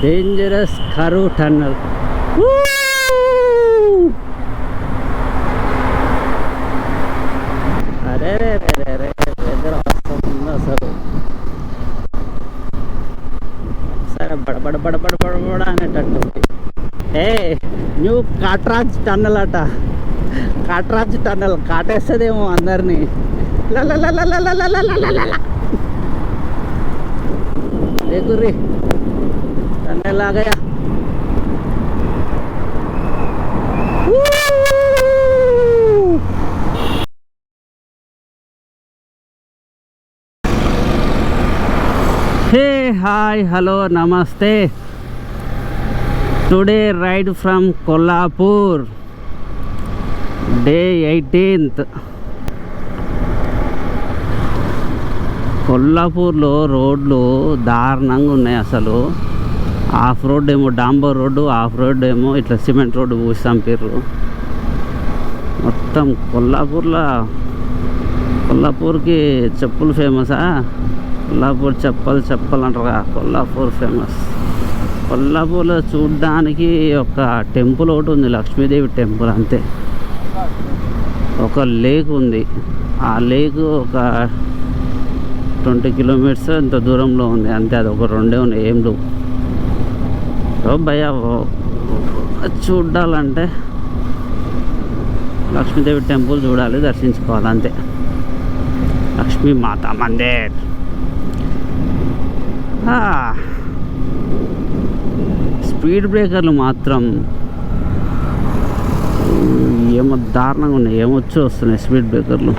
Dangerous కరూ tunnel. అరే రే రే రే రే weather వస్తుంది అసలు. సరే బడబడ బడబడ బడబడ అనేటట్టు. న్యూ కాట్రాజ్ టన్నల్ అట. కాట్రాజ్ టన్నల్ కాటేస్తుందేమో అందరినీ. देखुर्री टनल आ गया. Hey, hi, hello, namaste. Today ride from Kolhapur, day 18th. కొల్లాపూర్లో రోడ్లు దారుణంగా ఉన్నాయి అసలు. ఆఫ్ రోడ్ ఏమో డాంబర్ రోడ్డు, ఆఫ్ రోడ్ ఏమో ఇట్లా సిమెంట్ రోడ్డు పూసి చంపారు మొత్తం. కొల్లాపూర్కి చెప్పులు ఫేమసా? కొల్లాపూర్ చెప్పలు అంటారు. కొల్లాపూర్ ఫేమస్. కొల్లాపూర్లో చూడ్డానికి ఒక టెంపుల్ ఒకటి ఉంది, లక్ష్మీదేవి టెంపుల్ అంతే. ఒక లేక్ ఉంది. ఆ లేక్ ఒక 20 కిలోమీటర్స్ ఇంత దూరంలో ఉంది అంతే. అది ఒక 2 ఉన్నాయి, ఏం లేవు. భయ చూడాలంటే లక్ష్మీదేవి టెంపుల్ చూడాలి, దర్శించుకోవాలి అంతే. లక్ష్మీ మాత మందిర్. స్పీడ్ బ్రేకర్లు మాత్రం ఏమో దారుణంగా ఉన్నాయి. ఏమొచ్చి వస్తున్నాయి స్పీడ్ బ్రేకర్లు.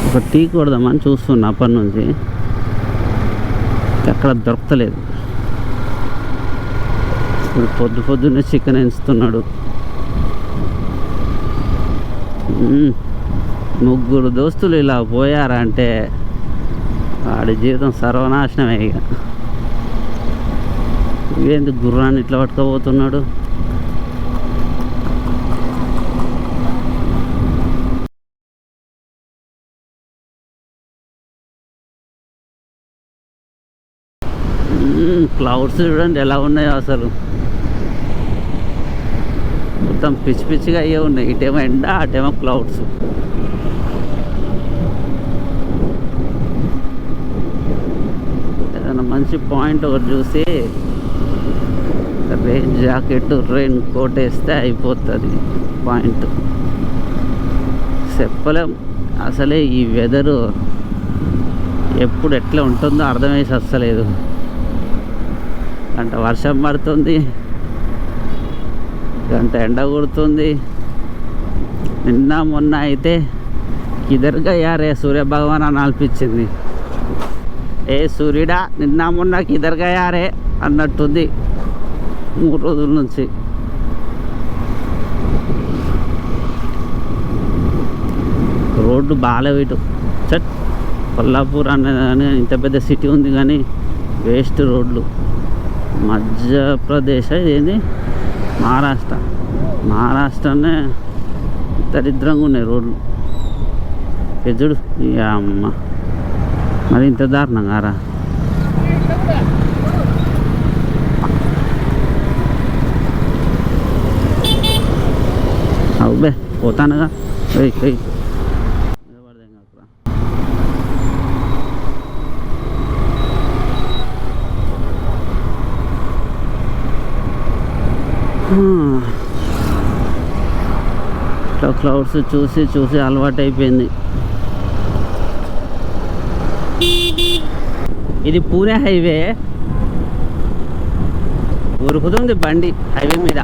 ఒక టీ కొడదామని చూస్తున్నా అప్పటి నుంచి, ఎక్కడ దొరకలేదు. ఇప్పుడు పొద్దున్నే చికెన్ ఎంచుతున్నాడు. 3 దోస్తులు ఇలా పోయారంటే వాడి జీవితం సర్వనాశనమే. ఇక ఇవేందుకు గుర్రాన్ని ఇట్లా పట్టుకోబోతున్నాడు? క్లౌడ్స్ చూడండి ఎలా ఉన్నాయో అసలు. మొత్తం పిచ్చి పిచ్చిగా అయ్యే ఉన్నాయి. ఇటేమో ఎండ, అటేమో క్లౌడ్స్. ఏదైనా మంచి పాయింట్ ఒకటి చూసి రెయిన్ జాకెట్, రెయిన్ కోట్ వేస్తే అయిపోతుంది పాయింట్. చెప్పలేం అసలే ఈ వెదరు ఎప్పుడు ఎట్లా ఉంటుందో అర్థమేసి వస్తలేదు. గంట వర్షం పడుతుంది, గంట ఎండ కొడుతుంది. నిన్న మొన్న అయితే కిదర్గా యారే సూర్య భగవాన్ అని అనిపించింది. ఏ సూర్యుడా నిన్న మొన్న కిదర్గా యారే అన్నట్టుంది 3 రోజుల నుంచి. రోడ్డు బాగాలేవు ఇటు. కొల్లాపూర్ అనే ఇంత పెద్ద సిటీ ఉంది కానీ వేస్ట్ రోడ్లు. మధ్యప్రదేశ్ ఇదేంది మహారాష్ట్రనే దరిద్రంగా ఉన్నాయి రోడ్లు. పెద్దుడు అమ్మ మరి ఇంత దారుణంగా రా. అవుబే పోతానుగా. క్లౌడ్స్ చూసి అలవాటు అయిపోయింది. ఇది పూణే హైవే. ఉరుకుతుంది బండి హైవే మీద.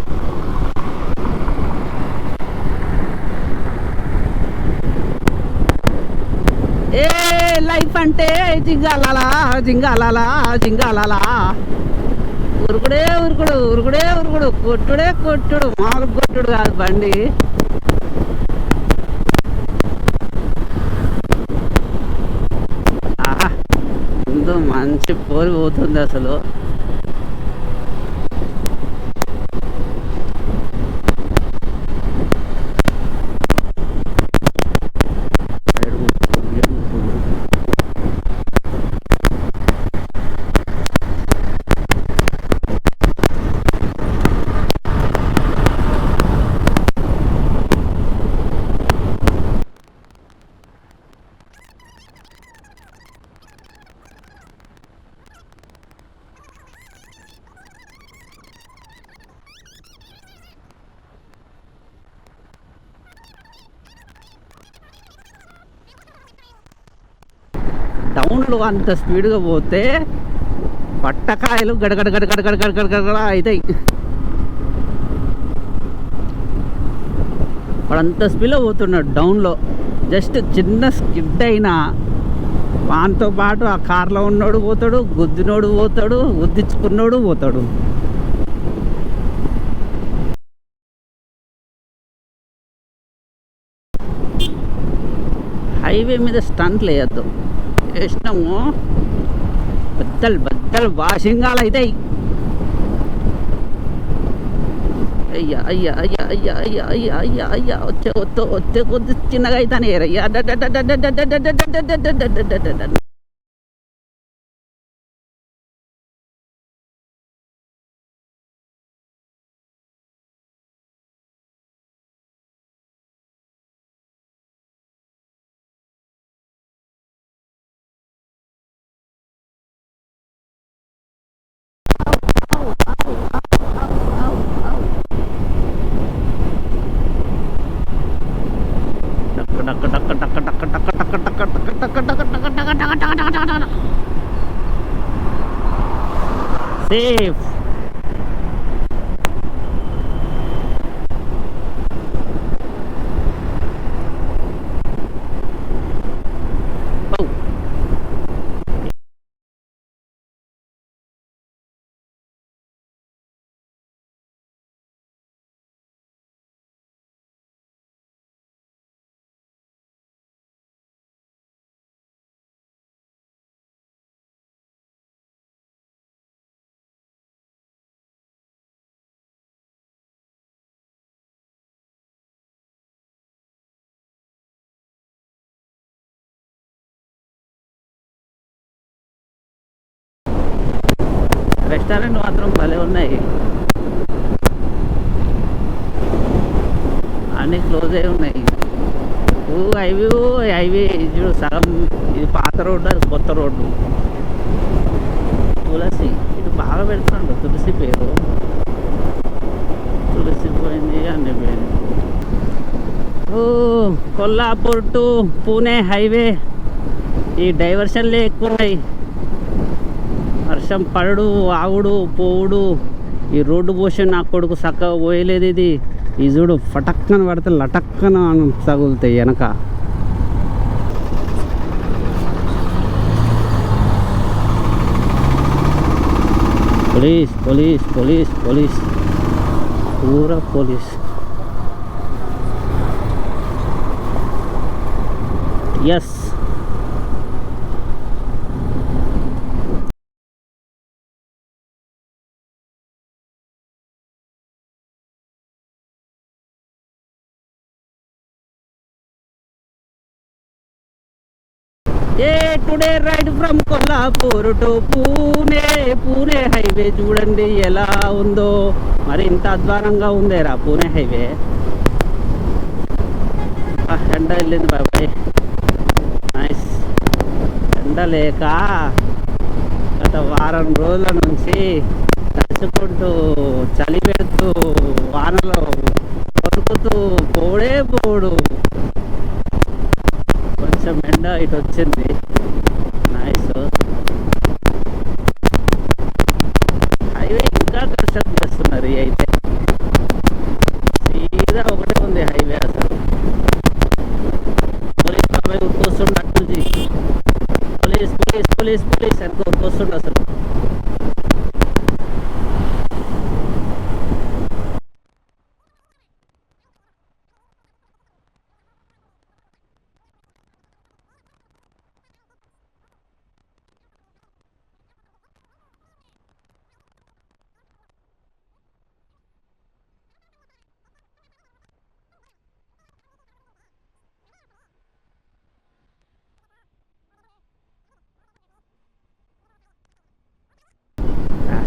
ఏ లైఫ్ అంటే జింగాలాలా జింగాలాలా జింగాలాలా. ఉరుకుడే ఉరుకుడు కొట్టుడు మామూలు కొట్టుడు కాదు బండి. ముందు మంచి పోలి పోతుంది అసలు. డౌన్లో అంత స్పీడ్గా పోతే పట్టకాయలు గడగడ గడగడ గడగడ గడగడ అవుతాయి. వాడు అంత స్పీడ్లో పోతున్నాడు డౌన్లో. జస్ట్ చిన్న స్కిడ్ అయినా వానితో పాటు ఆ కార్లో ఉన్నోడు పోతాడు, గుద్దినోడు పోతాడు, గుద్దించుకున్నోడు పోతాడు. హైవే మీద స్టంట్లు వేయద్దు. వేసినాము బద్దలు వాషింగాలు అవుతాయి. అయ్యా అయ్యా అయ్యా అయ్యా అయ్యా అయ్యా అయ్యా అయ్యా వచ్చే కొద్ది చిన్నగా అవుతానే అయ్యా. సేఫ్. రెస్టారెంట్ మాత్రం భలే ఉన్నాయి. అన్నీ క్లోజ్ అయి ఉన్నాయి. హైవే చూడు సగం. ఇది పాత రోడ్డు, అది కొత్త రోడ్డు. తులసి ఇటు బాగా పెడుతున్నాడు. తులసి పేరు తులసి పోయింది, అన్నీ పోయింది. Kollapur to Pune highway. ఈ డైవర్షన్లే ఎక్కువ ఉన్నాయి. వర్షం పడుడు, ఆవుడు, పోవుడు. ఈ రోడ్డు పోసి నా కొడుకు చక్కగా పోయలేదు. ఇది ఈ చూడు ఫటక్కన పడితే లటక్కన తగులుతాయి వెనక. పోలీస్ పోలీస్ పోలీస్ పోలీస్ పూరా police. Yes today ride from Kolhapur to Pune. Pune highway చూడండి ఎలా ఉందో. మరి ఇంత అధ్వానంగా ఉందేరా పూణే హైవే. ఎండ వెళ్ళింది బాబాయ్. నైస్. ఎండ లేక గత వారం రోజుల నుంచి తడుచుకుంటూ, చలి పెడుతూ, వానలో కొరుకుతూ పోడు. కొంచెం ఎండ ఇటు వచ్చింది. నైస్. హైవే ఇంకా కన్స్ట్రక్ట్ చేస్తున్నారు. అయితే సీదా ఒకటే ఉంది హైవే. అసలు పోలీస్ బాబాయ్ ఉరికొస్తుండ అటు నుంచి. పోలీస్ పోలీస్ పోలీస్ పోలీస్ అనుకో ఉరికొస్తుండ అసలు.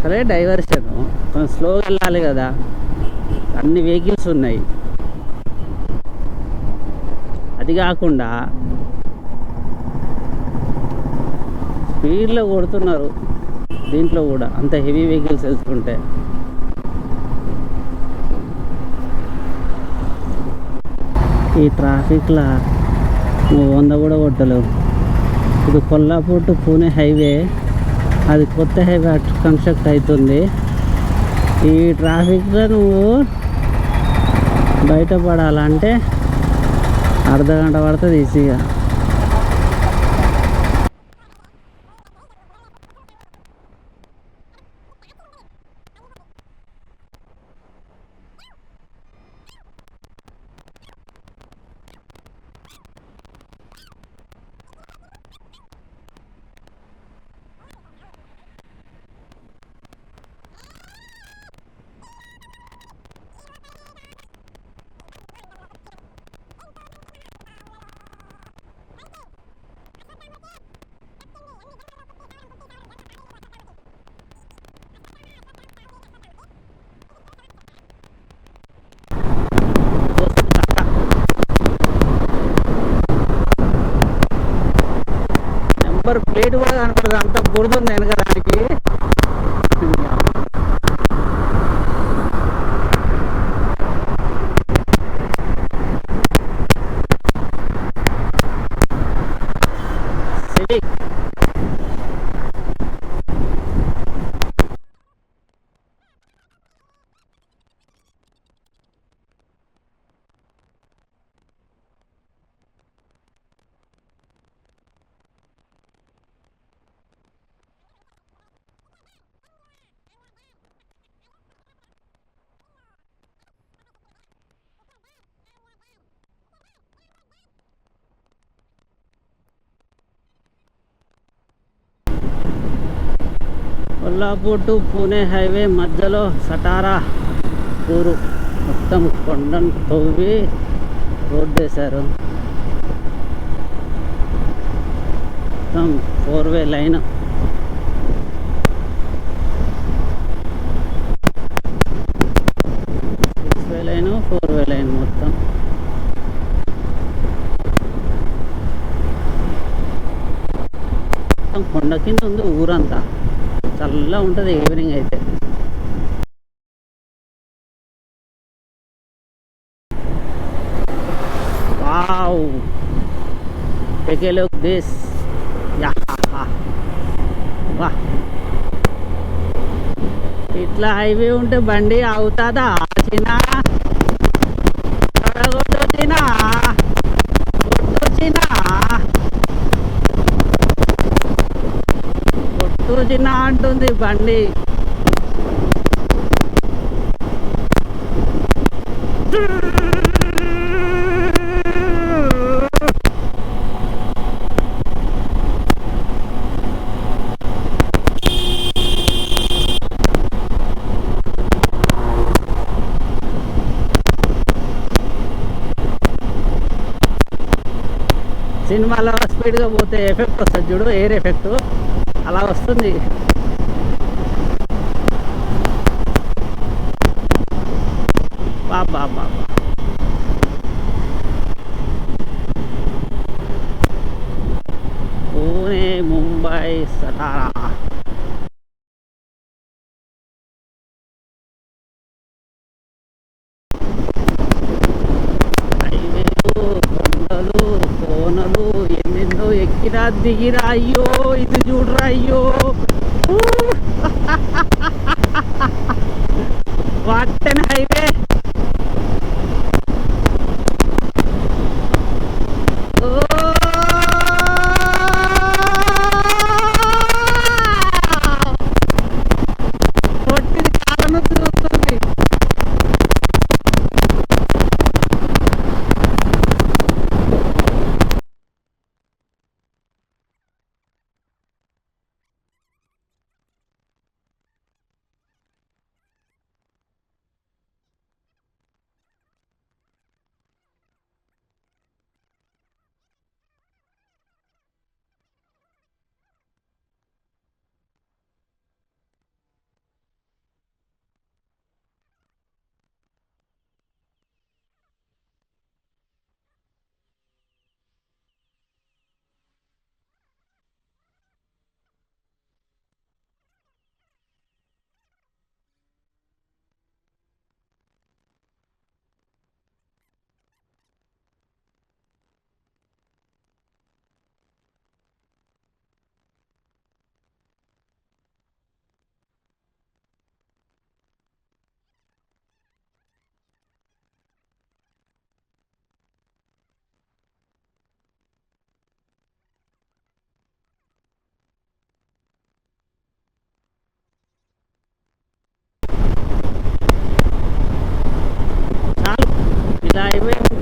అసలే డైవర్షన్ కొంచెం స్లోగా వెళ్ళాలి కదా. అన్ని వెహికల్స్ ఉన్నాయి. అది కాకుండా స్పీడ్లో కొడుతున్నారు. దీంట్లో కూడా అంత హెవీ వెహికల్స్ వెళ్తుంటే. ఈ ట్రాఫిక్లో నువ్వు 100 కూడా కొట్టలేవు. ఇది కొల్లాపూర్ టు పూణే హైవే. అది కొత్త హైవే కన్స్ట్రక్ట్ అవుతుంది. ఈ ట్రాఫిక్లో నువ్వు బయటపడాలంటే అర్ధగంట పడుతుంది ఈజీగా. నెంబర్ ప్లేట్ కూడా కనపడదు, అంత బురద వెనక దానికి. Civic Kollapur to Pune highway మధ్యలో సటారా ఊరు మొత్తం కొండను తవ్వి రోడ్డు వేశారు. మొత్తం 4-వే లైన్. లైన్ 4-వే లైన్ మొత్తం. మొత్తం కొండ కింద ఉంది ఊరంతా. చల్లగా ఉంటుంది ఈవినింగ్ అయితే. Wow, take a look this. వా, ఇట్లా హైవే ఉంటే బండి అవుతుందా చిన్న? కొట్టొచ్చినా కొట్టొచ్చినా కొట్టొచ్చినా అంటుంది బండి. సినిమాలో స్పీడ్గా పోతే ఎఫెక్ట్ వస్తుంది చూడు, ఎయిర్ ఎఫెక్ట్, అలా వస్తుంది. బాబా బాబా, పూణే ముంబై సటారా. హైవేలు, కొండలు, కోనలు, ఎన్నెన్నో ఎక్కిరా దిగిరా. అయ్యో ఇది చూడరా, అయ్యో వాట్ హైవే. కొట్టిది కారణం చూస్తుంది.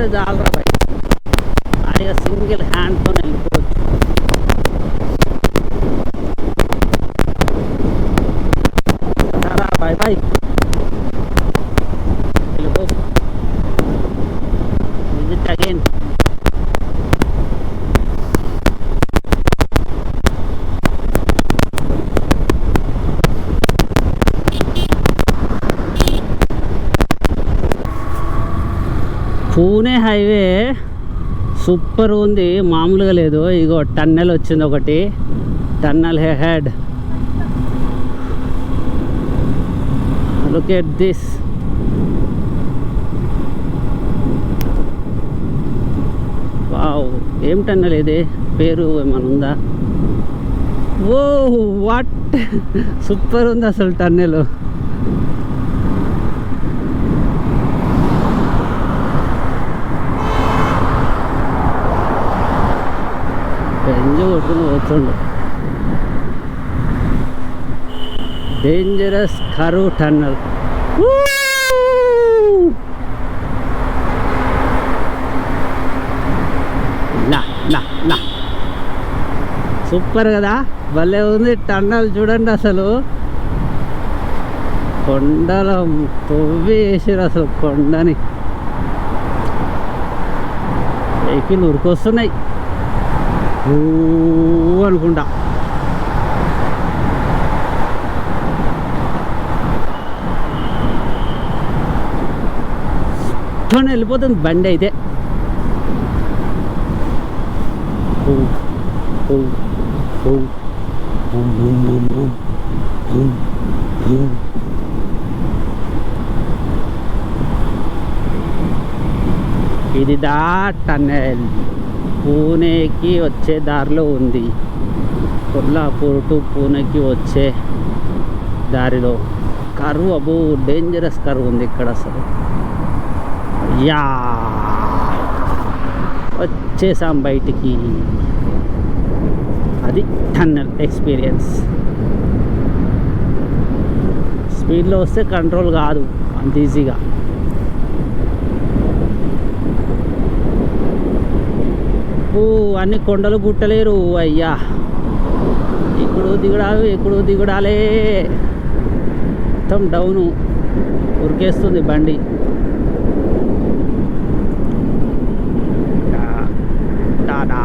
ఉంటే చాలరా బాయ్, హాయిగా సింగిల్ హ్యాండ్తో వెళ్ళిపోవచ్చు. బాయ్ బాయ్, వెళ్ళిపో. Visit again. Pune highway super ఉంది, మామూలుగా లేదు. ఇగో టన్నెల్ వచ్చింది ఒకటి, tunnel head. Look at this. Wow, ఏం టన్నెల్ ఇది, పేరు ఏమైనా ఉందా? ఓ వాట్, సూపర్ ఉంది అసలు టన్నెల్. ఎంజాయ్ కొట్టుకుని పోతుండు. Dangerous curve tunnel. సూపర్ కదా, భలే ఉంది టన్నల్. చూడండి అసలు కొండల తవ్వి వేసారు అసలు కొండని. వెహికల్ ఉరికొస్తున్నాయి అనుకుంటా. వెళ్ళిపోతుంది బండి అయితే. ఇది దా టన్నెల్, పూణేకి వచ్చే దారిలో ఉంది. కొల్లాపూర్ టు పూణేకి వచ్చే దారిలో కరువు, అబ్బో డేంజరస్ కరువు ఉంది ఇక్కడ అసలు. యా వచ్చేసాం బయటికి. అది టన్నెల్ ఎక్స్పీరియన్స్. స్పీడ్లో వస్తే కంట్రోల్ కాదు అంత ఈజీగా. అన్ని కొండలు గుట్టలేరు అయ్యా. ఎక్కడో దిగుడాలే, మొత్తం డౌను, ఉరికేస్తుంది బండి. టాటా.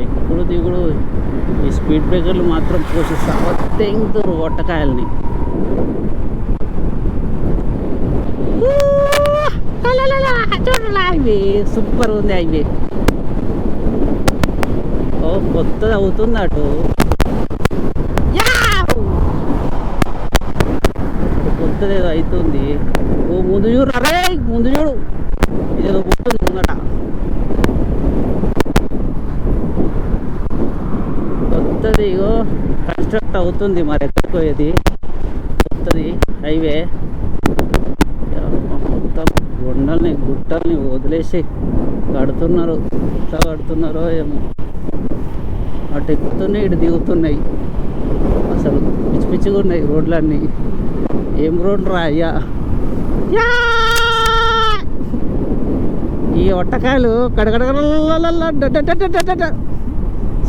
ఎప్పుడు దిగుడు. ఈ స్పీడ్ బ్రేకర్లు మాత్రం పోషిస్తా తెంగుతారు ఒట్టకాయల్ని. హైవే సూపర్ ఉంది హైవే. ఓ కొత్తది అవుతుంది అటు, కొత్తది ఏదో అవుతుంది. ఓ ముందు చూడు, అరే ముందు చూడు, ఇదేదో ఉంటుంది ముందట. కొత్తది ఇగో కన్స్ట్రక్ట్ అవుతుంది, మరి ఎక్కడికి పోయేది. కొత్తది హైవే మొత్తం కొండల్ని గుట్టల్ని వదిలేసి కడుతున్నారు. ఎట్లా కడుతున్నారో ఏమో, అటు ఎక్కుతున్నాయి ఇటు దిగుతున్నాయి. అసలు పిచ్చి పిచ్చిగా ఉన్నాయి రోడ్లన్నీ. ఏం రోడ్లు రా అయ్యా. ఈ ఒట్టకాయలు కడగడ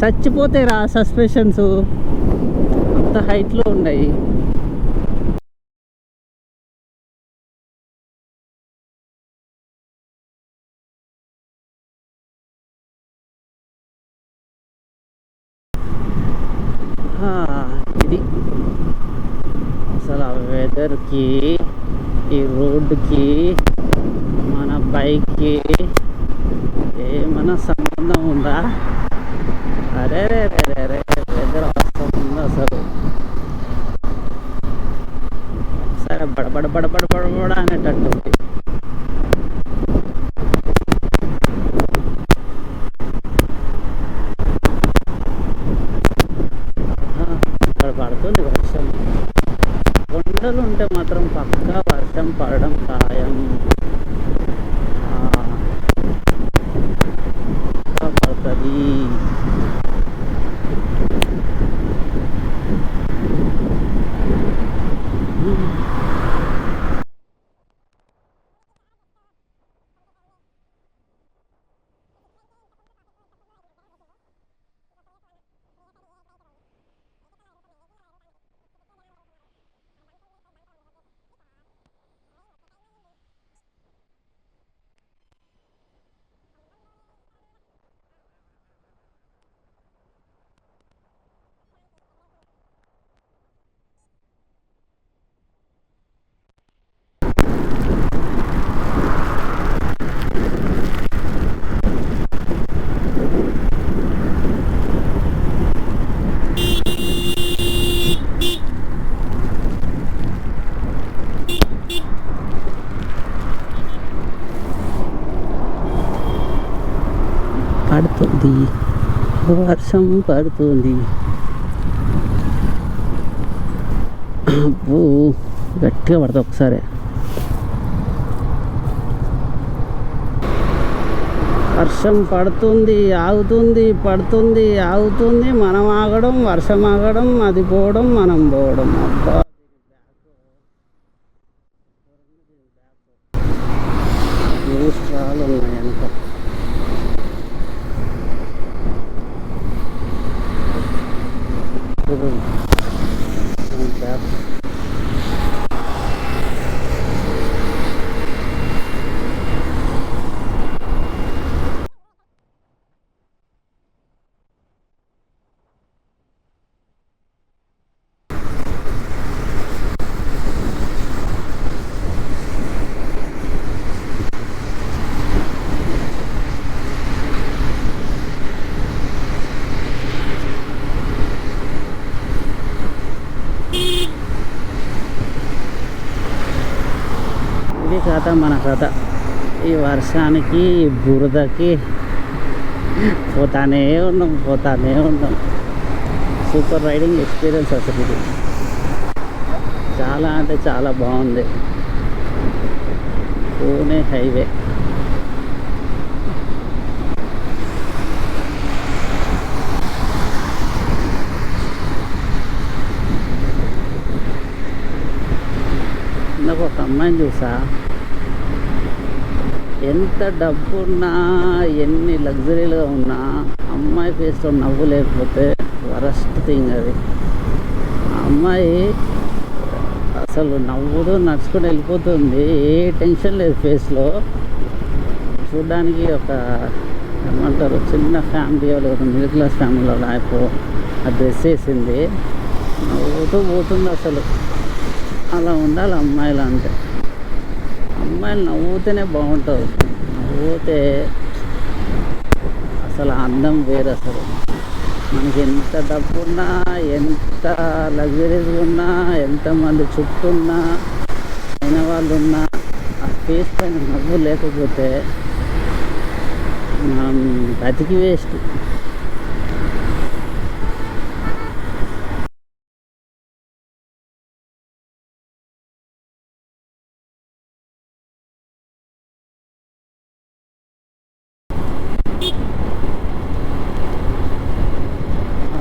చచ్చిపోతాయి రా. సస్పెషన్స్ అంత హైట్లో ఉన్నాయి. ఇది అసలు ఆ వెదర్కి, ఈ రోడ్డుకి, మన బైక్కి ఏమైనా సంబంధం ఉందా? అరే రే రే రే వెదర్ వస్తుంది అసలు. సరే బడబడ అనేటట్టు. ఇక్కడ పడుతుంది వర్షం. కొండలు ఉంటే మాత్రం పక్కా వర్షం పడడం ఖాయం. పడుతుంది. పడుతుంది, వర్షం పడుతుంది. అబ్బో గట్టిగా పడుతుంది ఒకసారి. వర్షం పడుతుంది, ఆగుతుంది, పడుతుంది, ఆగుతుంది, మనం ఆగడం, వర్షం ఆగడం, అది పోవడం, మనం పోవడం. అబ్బా దూష్ట్రాలు ఉన్నాయి వెనక. ఇది కథ, మన కథ. ఈ వర్షానికి, బురదకి పోతానే ఉన్నాం. సూపర్ రైడింగ్ ఎక్స్పీరియన్స్ అసలు ఇది. చాలా అంటే చాలా బాగుంది. పూణే హైవే. నాకు ఒక అమ్మాయిని చూసా, ఎంత డబ్బున్నా, ఎన్ని లగ్జరీలుగా ఉన్నా, అమ్మాయి ఫేస్లో నవ్వు లేకపోతే వరస్ట్ థింగ్ అది. ఆ అమ్మాయి అసలు నవ్వుతూ నడుచుకొని వెళ్ళిపోతుంది, ఏ టెన్షన్ లేదు ఫేస్లో. చూడ్డానికి ఒక ఏమంటారు, చిన్న ఫ్యామిలీ, ఒక మిడిల్ క్లాస్ ఫ్యామిలీలో లైఫ్. ఆ డ్రెస్ వేసింది, నవ్వుతూ పోతుంది. అసలు అలా ఉండాలి అమ్మాయిలు అంటే. అమ్మాయిలు నవ్వుతూనే బాగుంటుంది. నవ్వుతే అసలు అందం వేరు. అసలు మనకి ఎంత డబ్బున్నా, ఎంత లగ్జరీస్ ఉన్నా, ఎంతమంది చుట్టూన్నా, అయిన వాళ్ళు ఉన్నా, ఆ ఫేస్ పైన నవ్వు లేకపోతే మనం బతికి వేస్ట్.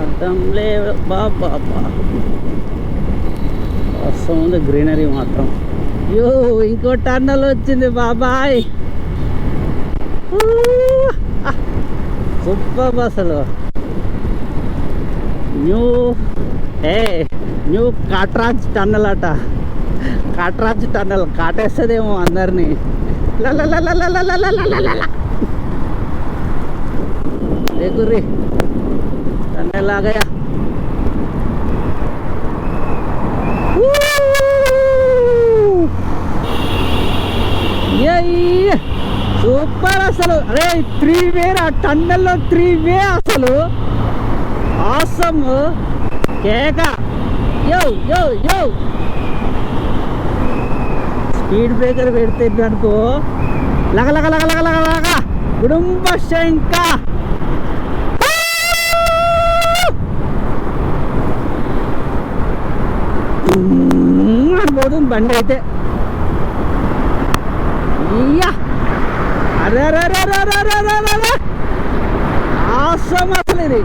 అర్థం లేదు బాబా. వస్తుంది గ్రీనరీ మాత్రం. యో ఇంకో టన్నల్ వచ్చింది బాబాయ్. సూపర్. అసలు న్యూ కాట్రాజ్ టన్నల్ అట. కాట్రాజ్ టన్నల్ కాటేస్తుందేమో అందరినీ. లేకుర్రీ టన్నల్ ఆగయా. సూపర్ అసలు. అరే 3 వే, ఆ టన్నల్లో 3 వే అసలు ఆసమ్. కేక. యో యో యో స్పీడ్ బ్రేకర్ పెడితే అనుకో, లగ లగ లగ లగ లగ లగ కుటుంబ శంక. పోతుంది బండి అయితే. అరే ఆసమ్ అసలు ఇది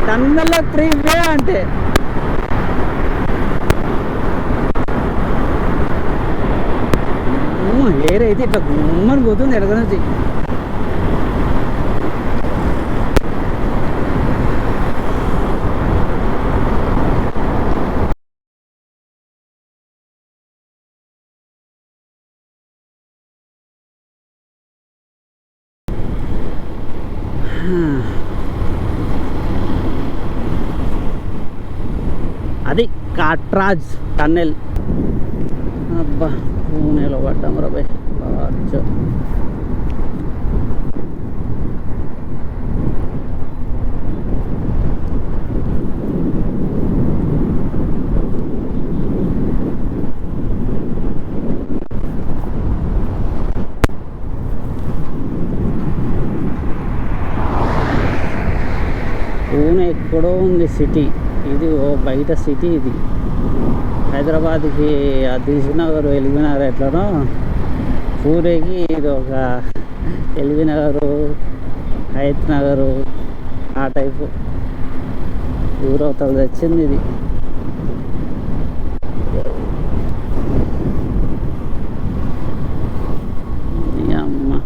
టన్నల్లో 3 వే అంటే. ఎయిర్ అయితే ఇట్లా గుమ్మని పోతుంది ఎడగ నుంచి. అది కాట్రాజ్ టన్నెల్. అబ్బా పూణేలో పడ్డాం రాబాయ్. పూణే ఎక్కడో ఉంది సిటీ, ఇది ఓ బయట సిటీ. ఇది హైదరాబాద్కి దిల్సుఖ్నగర్ ఎల్బీ నగర్ ఎట్లనో పూణేకి ఇది ఒక ఎల్బీ నగరు, హయత్ నగరు ఆ టైపు ఊరవతలు తెచ్చింది ఇది. అమ్మ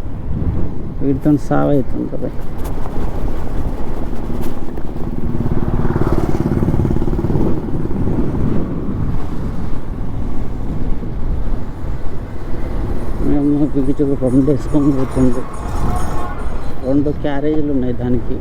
వీటితో సాగు అవుతుంది. మేము బిగిచుకు 2 వేసుకొని పోతుంది. 2 క్యారేజీలు ఉన్నాయి దానికి.